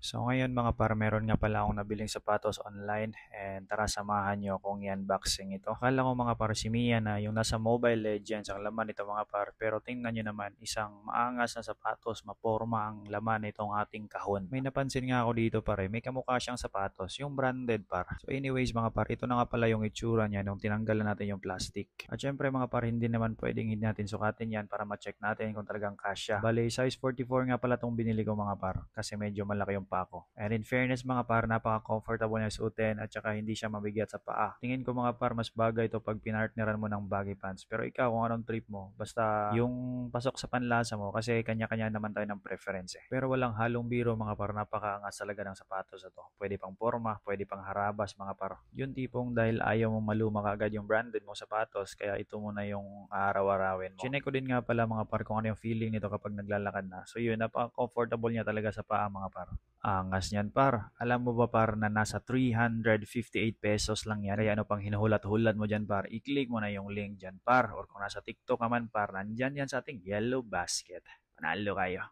So ngayon mga par, meron nga pala akong nabiling sapatos online and tara samahan nyo akong i-unboxing ito. Akala ko mga par si Mia na yung nasa Mobile Legends ang laman nito mga par, pero tingnan nyo naman, isang maangas na sapatos, maporma ang laman nitong ating kahon. May napansin nga ako dito pare, may kamukha siyang sapatos, yung branded par. So anyways mga par, ito na nga pala yung itsura niya nung tinanggalan natin yung plastic. At syempre mga par, hindi naman pwedeng hindi natin sukatin yan para ma-check natin kung talagang kasya. Bale, size 44 nga pala tong binili ko mga par, kasi medyo malaki yung pako. And in fairness mga par, napaka-comfortable niya suotin at saka hindi siya mabigat sa paa. Tingin ko mga par, mas bagay ito pag pinartneran mo ng baggy pants. Pero ikaw, kung anong trip mo, basta yung pasok sa panlasa mo kasi kanya-kanya naman tayo ng preference eh. Pero walang halong biro mga par, napakaangas talaga ng sapatos na to. Pwede pang forma, pwede pang harabas mga par. Yung tipong dahil ayaw mong maluma kaagad yung branded mong sapatos, kaya ito muna yung araw-arawin mo. Chinek ko din nga pala mga par kung ano yung feeling nito kapag naglalakad na. So yun, napaka-comfortable niya talaga sa paa mga par. Angas niyan par. Alam mo ba par na nasa 358 pesos lang yan? Kaya ano pang hinuhulat-hulat mo dyan par? I-click mo na yung link dyan par. Or kung nasa TikTok naman par, nandyan yan sa ating yellow basket. Panalo kayo.